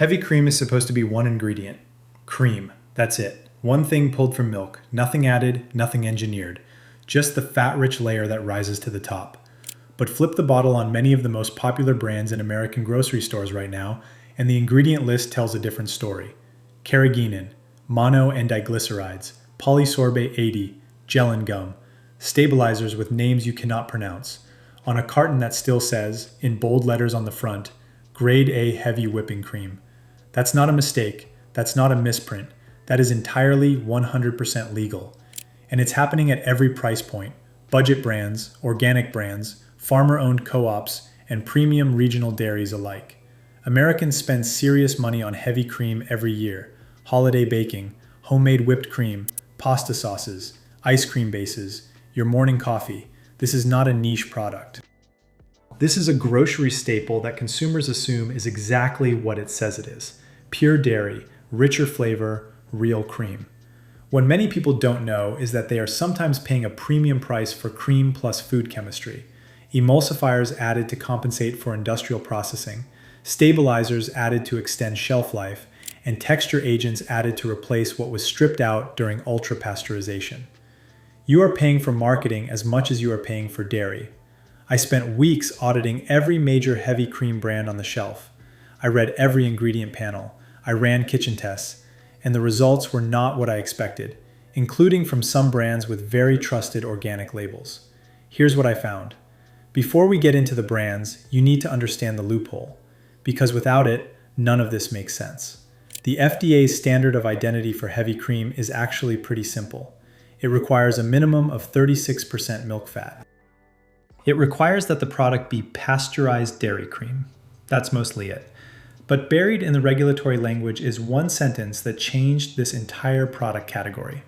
Heavy cream is supposed to be one ingredient. Cream. That's it. One thing pulled from milk. Nothing added, nothing engineered. Just the fat-rich layer that rises to the top. But flip the bottle on many of the most popular brands in American grocery stores right now, and the ingredient list tells a different story. Carrageenan, mono and diglycerides, polysorbate 80, gellan gum, stabilizers with names you cannot pronounce, on a carton that still says, in bold letters on the front, Grade A heavy whipping cream. That's not a mistake. That's not a misprint. That is entirely 100% legal. And it's happening at every price point. Budget brands, organic brands, farmer-owned co-ops, and premium regional dairies alike. Americans spend serious money on heavy cream every year. Holiday baking, homemade whipped cream, pasta sauces, ice cream bases, your morning coffee. This is not a niche product. This is a grocery staple that consumers assume is exactly what it says it is. Pure dairy, richer flavor, real cream. What many people don't know is that they are sometimes paying a premium price for cream plus food chemistry. Emulsifiers added to compensate for industrial processing, stabilizers added to extend shelf life, and texture agents added to replace what was stripped out during ultra-pasteurization. You are paying for marketing as much as you are paying for dairy. I spent weeks auditing every major heavy cream brand on the shelf. I read every ingredient panel. I ran kitchen tests, and the results were not what I expected, including from some brands with very trusted organic labels. Here's what I found. Before we get into the brands, you need to understand the loophole, because without it, none of this makes sense. The FDA's standard of identity for heavy cream is actually pretty simple. It requires a minimum of 36% milk fat. It requires that the product be pasteurized dairy cream. That's mostly it. But buried in the regulatory language is one sentence that changed this entire product category.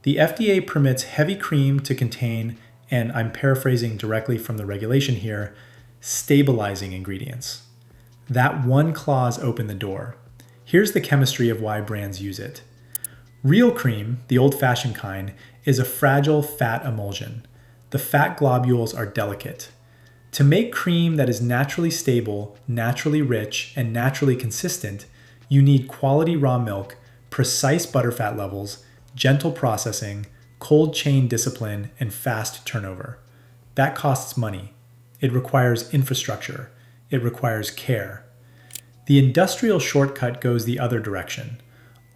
The FDA permits heavy cream to contain, and I'm paraphrasing directly from the regulation here, stabilizing ingredients. That one clause opened the door. Here's the chemistry of why brands use it. Real cream, the old-fashioned kind, is a fragile fat emulsion. The fat globules are delicate. To make cream that is naturally stable, naturally rich, and naturally consistent, you need quality raw milk, precise butterfat levels, gentle processing, cold chain discipline, and fast turnover. That costs money. It requires infrastructure. It requires care. The industrial shortcut goes the other direction.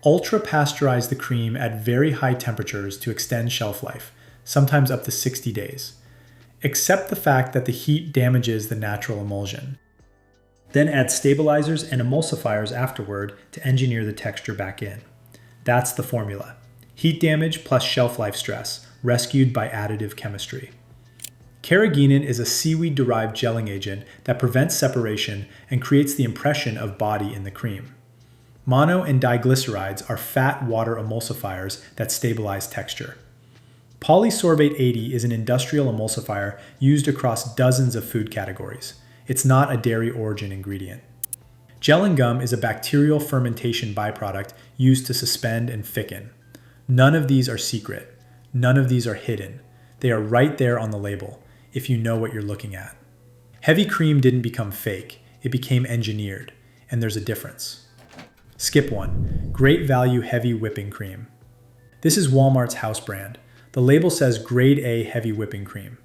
Ultra-pasteurize the cream at very high temperatures to extend shelf life, sometimes up to 60 days. Accept the fact that the heat damages the natural emulsion. Then add stabilizers and emulsifiers afterward to engineer the texture back in. That's the formula. Heat damage plus shelf life stress, rescued by additive chemistry. Carrageenan is a seaweed-derived gelling agent that prevents separation and creates the impression of body in the cream. Mono and diglycerides are fat water emulsifiers that stabilize texture. Polysorbate 80 is an industrial emulsifier used across dozens of food categories. It's not a dairy origin ingredient. Gellan gum is a bacterial fermentation byproduct used to suspend and thicken. None of these are secret. None of these are hidden. They are right there on the label, if you know what you're looking at. Heavy cream didn't become fake. It became engineered, and there's a difference. Skip one. Great value heavy whipping cream. This is Walmart's house brand. The label says Grade A heavy whipping cream.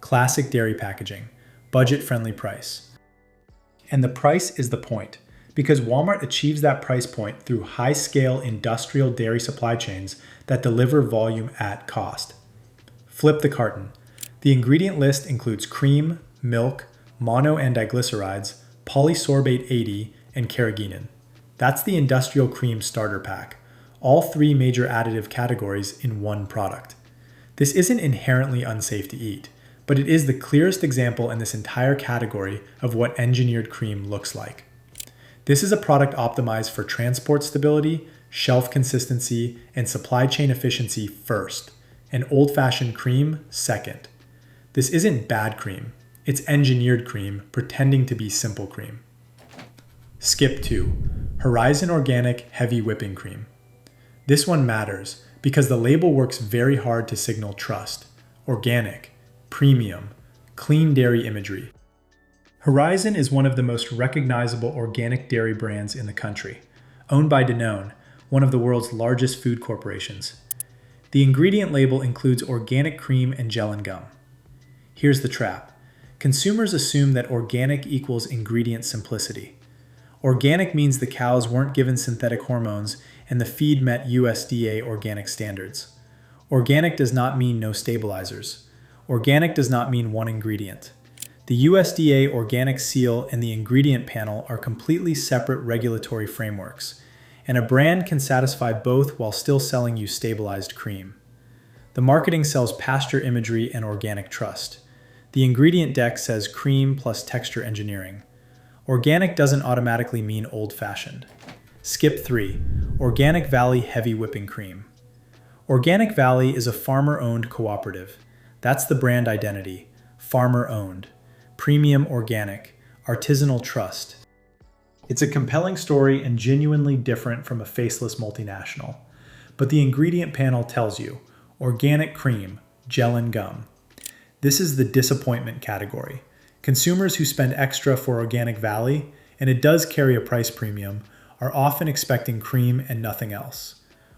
Classic dairy packaging. Budget-friendly price. And the price is the point, because Walmart achieves that price point through high-scale industrial dairy supply chains that deliver volume at cost. Flip the carton. The ingredient list includes cream, milk, mono and diglycerides, polysorbate 80, and carrageenan. That's the industrial cream starter pack, all three major additive categories in one product. This isn't inherently unsafe to eat, but it is the clearest example in this entire category of what engineered cream looks like. This is a product optimized for transport stability, shelf consistency, and supply chain efficiency first, and old-fashioned cream second. This isn't bad cream. It's engineered cream pretending to be simple cream. Skip 2. Horizon Organic Heavy Whipping Cream. This one matters because the label works very hard to signal trust, organic, premium, clean dairy imagery. Horizon is one of the most recognizable organic dairy brands in the country, owned by Danone, one of the world's largest food corporations. The ingredient label includes organic cream and gel and gum. Here's the trap. Consumers assume that organic equals ingredient simplicity. Organic means the cows weren't given synthetic hormones and the feed met USDA organic standards. Organic does not mean no stabilizers. Organic does not mean one ingredient. The USDA organic seal and the ingredient panel are completely separate regulatory frameworks, and a brand can satisfy both while still selling you stabilized cream. The marketing sells pasture imagery and organic trust. The ingredient deck says cream plus texture engineering. Organic doesn't automatically mean old-fashioned. Skip 3. Organic Valley Heavy Whipping Cream. Organic Valley is a farmer-owned cooperative. That's the brand identity. Farmer-owned. Premium organic. Artisanal trust. It's a compelling story and genuinely different from a faceless multinational. But the ingredient panel tells you, organic cream, gel and gum. This is the disappointment category. Consumers who spend extra for Organic Valley, and it does carry a price premium, are often expecting cream and nothing else.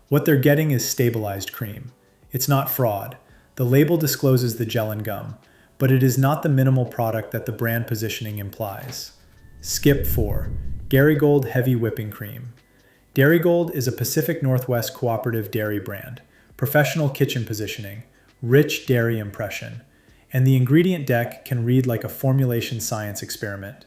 What they're getting is stabilized cream. It's not fraud. The label discloses the gel and gum, but it is not the minimal product that the brand positioning implies. Skip 4. Dairygold Heavy Whipping Cream. Dairygold is a Pacific Northwest cooperative dairy brand, professional kitchen positioning, rich dairy impression, and the ingredient deck can read like a formulation science experiment.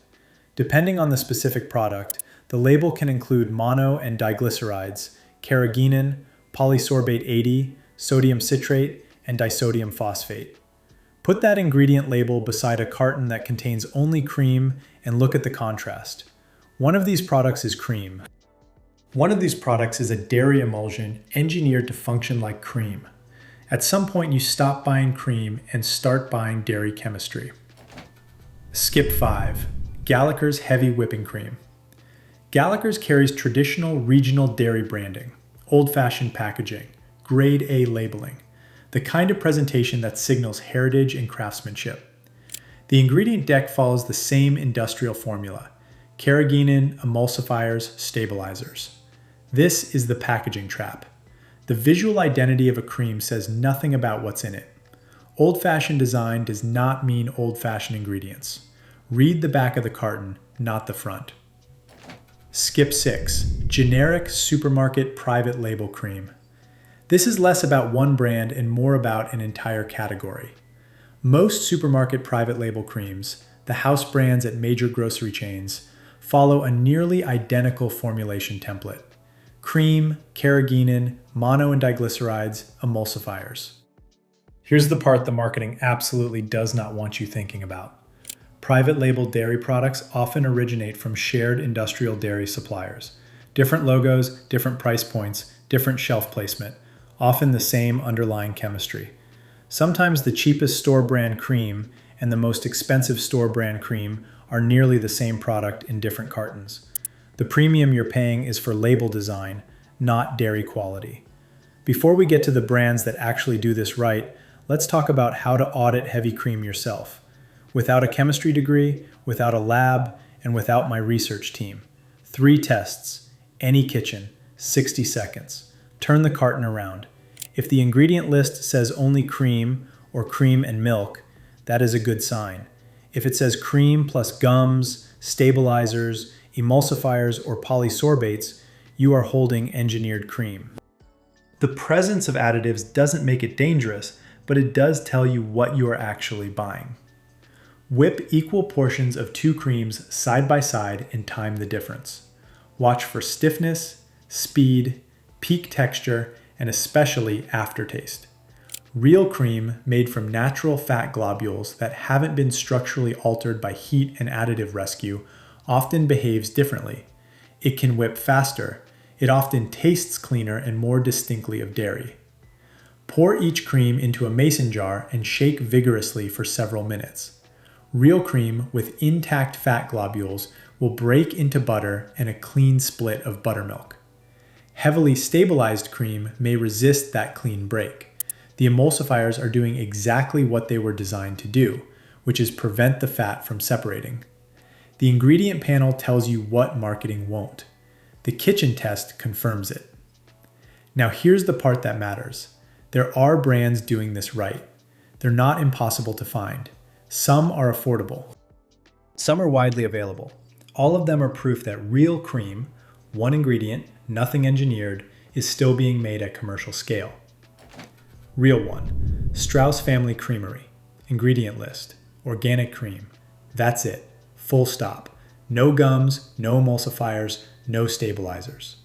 Depending on the specific product, the label can include mono and diglycerides, carrageenan, polysorbate 80, sodium citrate, and disodium phosphate. Put that ingredient label beside a carton that contains only cream and look at the contrast. One of these products is cream. One of these products is a dairy emulsion engineered to function like cream. At some point, you stop buying cream and start buying dairy chemistry. Skip 5. Gallagher's Heavy Whipping Cream. Gallagher's carries traditional regional dairy branding, old-fashioned packaging, grade A labeling, the kind of presentation that signals heritage and craftsmanship. The ingredient deck follows the same industrial formula: carrageenan, emulsifiers, stabilizers. This is the packaging trap. The visual identity of a cream says nothing about what's in it. Old-fashioned design does not mean old-fashioned ingredients. Read the back of the carton, not the front. Skip 6. Generic supermarket private label cream. This is less about one brand and more about an entire category. Most supermarket private label creams, the house brands at major grocery chains, follow a nearly identical formulation template: cream, carrageenan, mono and diglycerides, emulsifiers. Here's the part the marketing absolutely does not want you thinking about. Private label dairy products often originate from shared industrial dairy suppliers. Different logos, different price points, different shelf placement, often the same underlying chemistry. Sometimes the cheapest store brand cream and the most expensive store brand cream are nearly the same product in different cartons. The premium you're paying is for label design, not dairy quality. Before we get to the brands that actually do this right, let's talk about how to audit heavy cream yourself. Without a chemistry degree, without a lab, and without my research team. 3 tests, any kitchen, 60 seconds. Turn the carton around. If the ingredient list says only cream or cream and milk, that is a good sign. If it says cream plus gums, stabilizers, emulsifiers, or polysorbates, you are holding engineered cream. The presence of additives doesn't make it dangerous, but it does tell you what you are actually buying. Whip equal portions of 2 creams side by side and time the difference. Watch for stiffness, speed, peak texture, and especially aftertaste. Real cream made from natural fat globules that haven't been structurally altered by heat and additive rescue often behaves differently. It can whip faster. It often tastes cleaner and more distinctly of dairy. Pour each cream into a mason jar and shake vigorously for several minutes. Real cream with intact fat globules will break into butter and a clean split of buttermilk. Heavily stabilized cream may resist that clean break. The emulsifiers are doing exactly what they were designed to do, which is prevent the fat from separating. The ingredient panel tells you what marketing won't. The kitchen test confirms it. Now here's the part that matters. There are brands doing this right. They're not impossible to find. Some are affordable. Some are widely available. All of them are proof that real cream, one ingredient, nothing engineered, is still being made at commercial scale. Real one, Strauss Family Creamery. Ingredient list, organic cream. That's it, full stop. No gums, no emulsifiers, no stabilizers.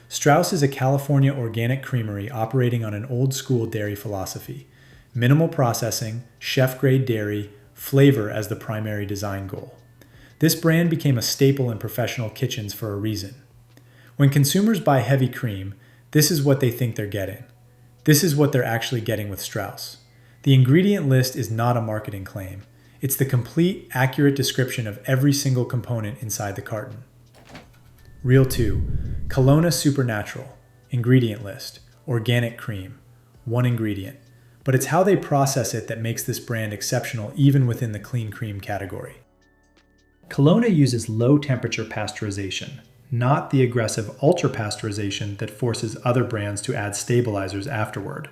Strauss is a California organic creamery operating on an old-school dairy philosophy. Minimal processing, chef-grade dairy, flavor as the primary design goal. This brand became a staple in professional kitchens for a reason. When consumers buy heavy cream, this is what they think they're getting. This is what they're actually getting with Strauss. The ingredient list is not a marketing claim. It's the complete, accurate description of every single component inside the carton. Real 2, Kelowna Supernatural. Ingredient list, organic cream, one ingredient. But it's how they process it that makes this brand exceptional even within the clean cream category. Kelowna uses low-temperature pasteurization, not the aggressive ultra-pasteurization that forces other brands to add stabilizers afterward.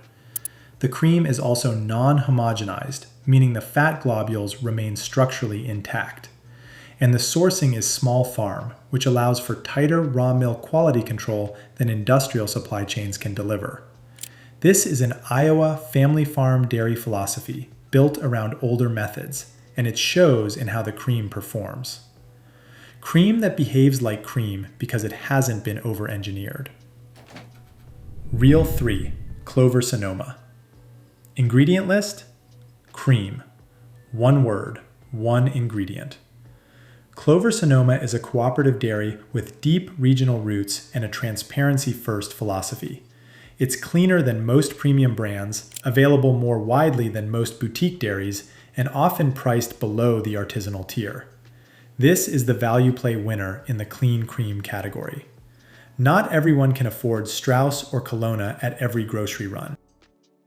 The cream is also non-homogenized, meaning the fat globules remain structurally intact. And the sourcing is small farm, which allows for tighter raw milk quality control than industrial supply chains can deliver. This is an Iowa family farm dairy philosophy built around older methods, and it shows in how the cream performs. Cream that behaves like cream because it hasn't been over-engineered. Real 3, Clover Sonoma. Ingredient list, cream. One word, one ingredient. Clover Sonoma is a cooperative dairy with deep regional roots and a transparency-first philosophy. It's cleaner than most premium brands, available more widely than most boutique dairies, and often priced below the artisanal tier. This is the value play winner in the clean cream category. Not everyone can afford Strauss or Kelowna at every grocery run.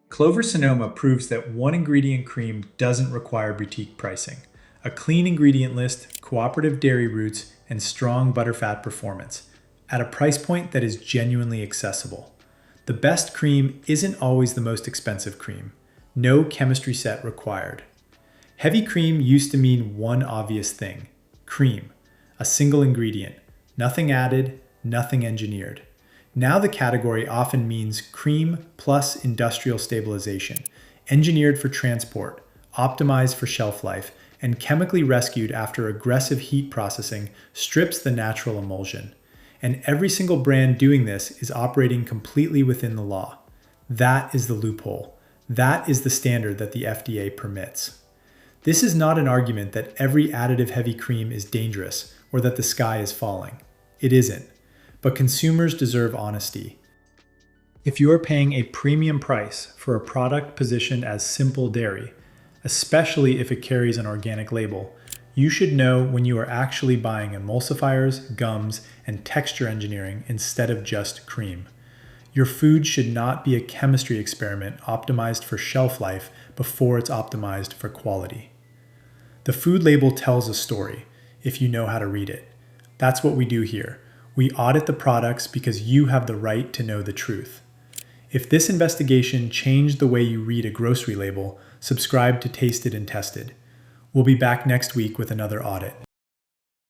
Clover Sonoma proves that one ingredient cream doesn't require boutique pricing. A clean ingredient list, cooperative dairy roots, and strong butterfat performance at a price point that is genuinely accessible. The best cream isn't always the most expensive cream. No chemistry set required. Heavy cream used to mean one obvious thing: cream, a single ingredient, nothing added, nothing engineered. Now the category often means cream plus industrial stabilization, engineered for transport, optimized for shelf life, and chemically rescued after aggressive heat processing strips the natural emulsion. And every single brand doing this is operating completely within the law. That is the loophole. That is the standard that the FDA permits. This is not an argument that every additive-heavy cream is dangerous or that the sky is falling. It isn't. But consumers deserve honesty. If you are paying a premium price for a product positioned as simple dairy, especially if it carries an organic label, you should know when you are actually buying emulsifiers, gums, and texture engineering instead of just cream. Your food should not be a chemistry experiment optimized for shelf life before it's optimized for quality. The food label tells a story, if you know how to read it. That's what we do here. We audit the products because you have the right to know the truth. If this investigation changed the way you read a grocery label, subscribe to Tasted and Tested. We'll be back next week with another audit.